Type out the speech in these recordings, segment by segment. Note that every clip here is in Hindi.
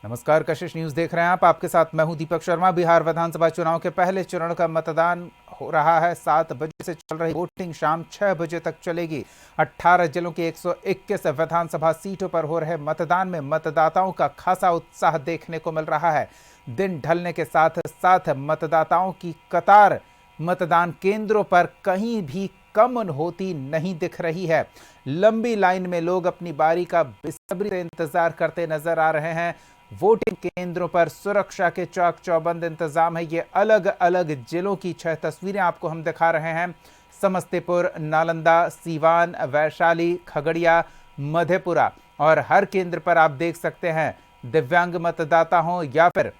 नमस्कार, कशिश न्यूज देख रहे हैं आप। आपके साथ मैं हूं दीपक शर्मा। बिहार विधानसभा चुनाव के पहले चरण का मतदान हो रहा है। 7 बजे से चल रही वोटिंग शाम 6 बजे तक चलेगी। 18 जिलों की 121 विधानसभा सीटों पर हो रहे मतदान में मतदाताओं का खासा उत्साह देखने को मिल रहा है। दिन ढलने के साथ साथ मतदाताओं की कतार मतदान केंद्रों पर कहीं भी कम होती नहीं दिख रही है। लंबी लाइन में लोग अपनी बारी का बेसब्री से इंतजार करते नजर आ रहे हैं। वोटिंग केंद्रों पर सुरक्षा के चाक चौबंद इंतजाम है। ये अलग अलग जिलों की 6 तस्वीरें आपको हम दिखा रहे हैं। समस्तीपुर, नालंदा, सीवान, वैशाली, खगड़िया, मधेपुरा और हर केंद्र पर आप देख सकते हैं दिव्यांग मतदाता हो या फिर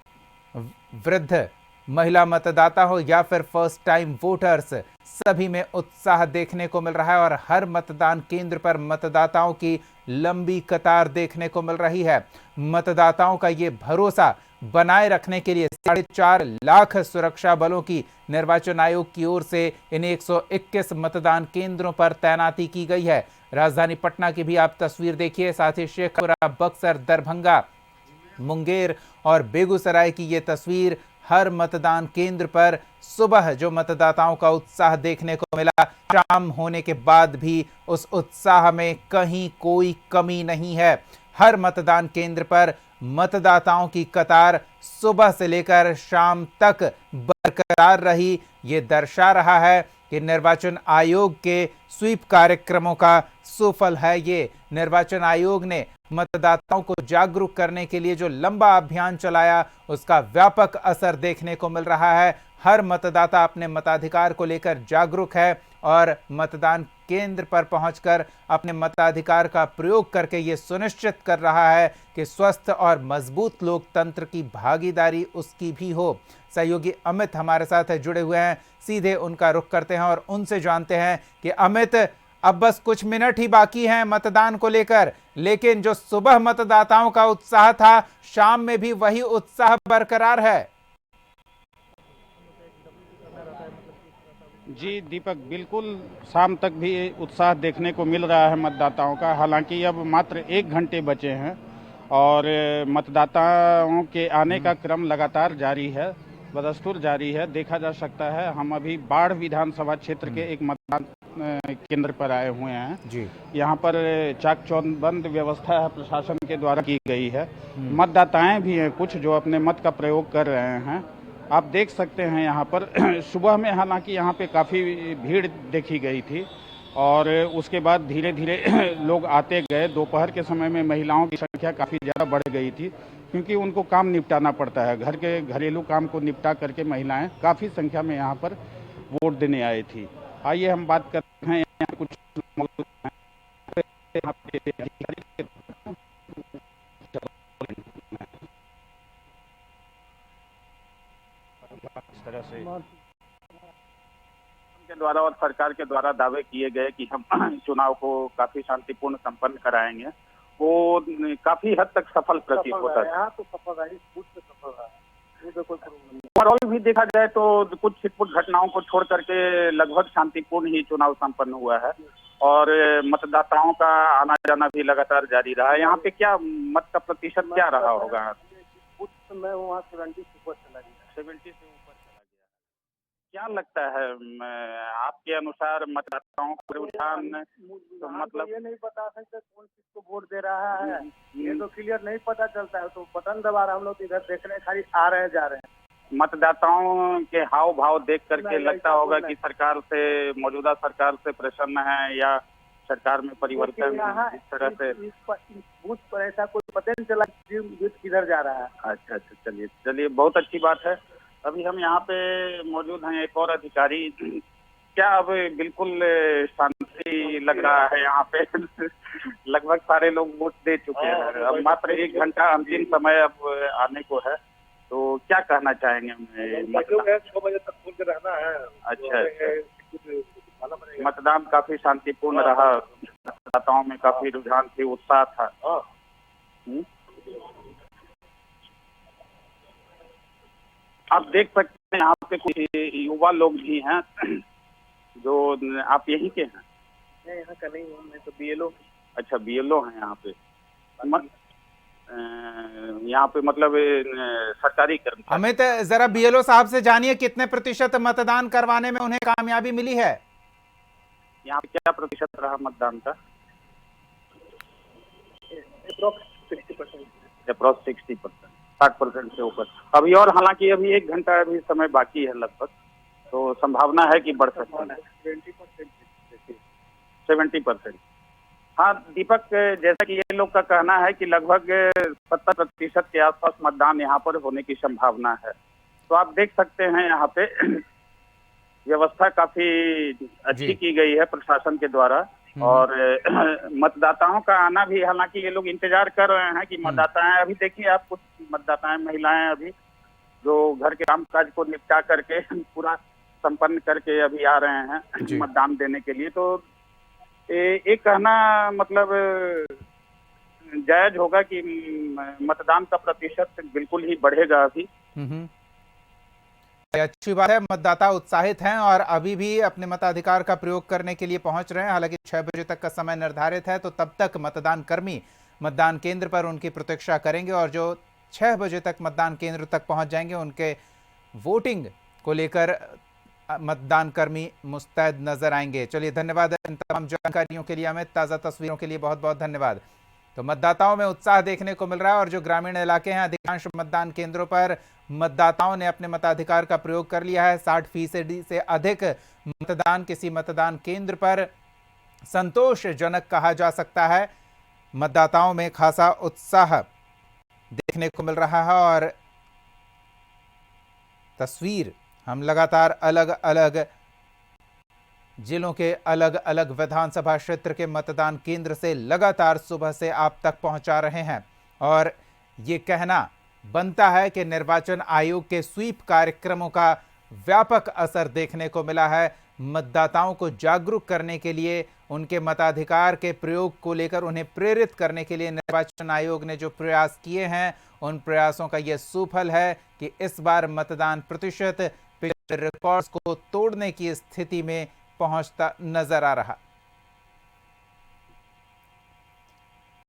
वृद्ध महिला मतदाता हो या फिर फर्स्ट टाइम वोटर्स, सभी में उत्साह देखने को मिल रहा है और हर मतदान केंद्र पर मतदाताओं की लंबी कतार देखने को मिल रही है। मतदाताओं का ये भरोसा बनाए रखने के लिए 4.5 लाख सुरक्षा बलों की निर्वाचन आयोग की ओर से इन 121 मतदान केंद्रों पर तैनाती की गई है। राजधानी पटना की भी आप तस्वीर देखिए, साथ ही शेखपुरा, बक्सर, दरभंगा, मुंगेर और बेगूसराय की ये तस्वीर। हर मतदान केंद्र पर सुबह जो मतदाताओं का उत्साह देखने को मिला, शाम होने के बाद भी उस उत्साह में कहीं कोई कमी नहीं है। हर मतदान केंद्र पर मतदाताओं की कतार सुबह से लेकर शाम तक बरकरार रही। ये दर्शा रहा है कि निर्वाचन आयोग के स्वीप कार्यक्रमों का सुफल है। ये निर्वाचन आयोग ने मतदाताओं को जागरूक करने के लिए जो लंबा अभियान चलाया, उसका व्यापक असर देखने को मिल रहा है। हर मतदाता अपने मताधिकार को लेकर जागरूक है और मतदान केंद्र पर पहुंचकर अपने मताधिकार का प्रयोग करके ये सुनिश्चित कर रहा है कि स्वस्थ और मजबूत लोकतंत्र की भागीदारी उसकी भी हो। सहयोगी अमित हमारे साथ जुड़े हुए हैं, सीधे उनका रुख करते हैं और उनसे जानते हैं कि अमित, अब बस कुछ मिनट ही बाकी हैं मतदान को लेकर, लेकिन जो सुबह मतदाताओं का उत्साह था, शाम में भी वही उत्साह बरकरार है। जी दीपक, बिल्कुल शाम तक भी उत्साह देखने को मिल रहा है मतदाताओं का। हालांकि अब मात्र 1 घंटे बचे हैं और मतदाताओं के आने का क्रम लगातार जारी है, बदस्तूर जारी है। देखा जा सकता है, हम अभी बाढ़ विधानसभा क्षेत्र के एक मतदान केंद्र पर आए हुए हैं जी। यहाँ पर चाक चौबंद व्यवस्था है प्रशासन के द्वारा की गई है। मतदाताएं भी हैं कुछ जो अपने मत का प्रयोग कर रहे हैं। आप देख सकते हैं यहाँ पर सुबह में हालांकि यहाँ पे काफ़ी भीड़ देखी गई थी और उसके बाद धीरे धीरे लोग आते गए। दोपहर के समय में महिलाओं की संख्या काफ़ी ज़्यादा बढ़ गई थी क्योंकि उनको काम निपटाना पड़ता है। घर के घरेलू काम को निपटा करके महिलाएं काफ़ी संख्या में यहाँ पर वोट देने आई थी। आइए हम बात करते हैं यहाँ कुछ मौजूद हैं। यहाँ पे अधिकारी इस तरह से के द्वारा और सरकार के द्वारा दावे किए गए कि हम चुनाव को काफी शांतिपूर्ण संपन्न कराएंगे, वो काफी हद तक सफल प्रतीत होता है। यहाँ तो सफल रहा है, खुद से सफल रहा है, कोई प्रॉब्लम नहीं। ओवरऑल भी देखा जाए तो कुछ छिटपुट घटनाओं को छोड़ करके लगभग शांतिपूर्ण ही चुनाव संपन्न हुआ है और मतदाताओं का आना जाना भी लगातार जारी रहा है। यहाँ पे क्या मत का प्रतिशत क्या रहा होगा? कुछ मैं वहाँ 70 से ऊपर चला गया। 70 से ऊपर चला गया। क्या लगता है आपके अनुसार मतदाताओं का रुझान? तो मतलब ये नहीं बता सकते कौन किसको वोट दे रहा है, ये तो क्लियर नहीं पता चलता है। तो बटन दबा रहा, हम लोग इधर देखने खाली आ रहे हैं जा रहे हैं। मतदाताओं के हाव भाव देख करके लगता होगा कि सरकार से, मौजूदा सरकार से प्रसन्न है या सरकार में परिवर्तन इस तरह से। इस बूथ पर ऐसा कोई पता नहीं चला किधर जा रहा है। अच्छा, चलिए चलिए, बहुत अच्छी बात है। अभी हम यहाँ पे मौजूद हैं एक और अधिकारी। क्या अब बिल्कुल शांति लग रहा है यहाँ पे? लगभग सारे लोग वोट दे चुके हैं, अब मात्र 1 घंटा अंतिम समय अब आने को है, तो क्या कहना चाहेंगे? 6 बजे तक खुल के रहना है। अच्छा, मतदान काफी शांतिपूर्ण रहा, मतदाताओं में काफी रुझान थी, उत्साह था। आप देख सकते हैं यहाँ पे कुछ युवा लोग भी हैं जो, आप यहीं के हैं? मैं यहाँ का नहीं हूँ, मैं तो BLO। अच्छा, BLO हैं यहाँ पे। यहाँ पे मतलब सरकारी कर्मचारी। अमित, जरा बीएलओ साहब से जानिए कितने प्रतिशत मतदान करवाने में उन्हें कामयाबी मिली है? यहाँ पे क्या प्रतिशत रहा मतदान का? अप्रोक्स 60%, 60% से ऊपर। अभी और हालांकि अभी 1 घंटा अभी समय बाकी है लगभग, तो संभावना है कि बढ़ सकता है 70%। हाँ दीपक, जैसा कि ये लोग का कहना है कि लगभग 70% के आसपास मतदान यहाँ पर होने की संभावना है। तो आप देख सकते हैं यहाँ पे व्यवस्था काफी अच्छी की गई है प्रशासन के द्वारा, और मतदाताओं का आना भी, हालांकि ये लोग इंतजार कर रहे हैं कि मतदाताएं, अभी देखिए आप, कुछ मतदाताएं महिलाएं अभी जो घर के कामकाज को निपटा करके पूरा संपन्न करके अभी आ रहे हैं मतदान देने के लिए। तो एक कहना मतलब जायज होगा कि मतदान का प्रतिशत बिल्कुल ही बढ़ेगा अभी। अच्छी बात है, मतदाता उत्साहित हैं और अभी भी अपने मताधिकार का प्रयोग करने के लिए पहुंच रहे हैं। हालांकि 6 बजे तक का समय निर्धारित है, तो तब तक मतदान कर्मी मतदान केंद्र पर उनकी प्रतीक्षा करेंगे और जो 6 बजे तक मतदान केंद्र तक पहुंच जाएंगे उनके वोटिंग को लेकर मतदान कर्मी मुस्तैद नजर आएंगे। चलिए, धन्यवाद इन तमाम जानकारियों के लिए अमित, ताज़ा तस्वीरों के लिए बहुत बहुत धन्यवाद। तो मतदाताओं में उत्साह देखने को मिल रहा है और जो ग्रामीण इलाके हैं, अधिकांश मतदान केंद्रों पर मतदाताओं ने अपने मताधिकार का प्रयोग कर लिया है। 60% से अधिक मतदान किसी मतदान केंद्र पर संतोषजनक कहा जा सकता है। मतदाताओं में खासा उत्साह देखने को मिल रहा है और तस्वीर हम लगातार अलग अलग जिलों के अलग अलग विधानसभा क्षेत्र के मतदान केंद्र से लगातार सुबह से आप तक पहुंचा रहे हैं। और ये कहना बनता है कि निर्वाचन आयोग के स्वीप कार्यक्रमों का व्यापक असर देखने को मिला है। मतदाताओं को जागरूक करने के लिए, उनके मताधिकार के प्रयोग को लेकर उन्हें प्रेरित करने के लिए निर्वाचन आयोग ने जो प्रयास किए हैं, उन प्रयासों का यह सुफल है कि इस बार मतदान प्रतिशत पिछले रिकॉर्ड्स को तोड़ने की स्थिति में पहुंचता नजर आ रहा।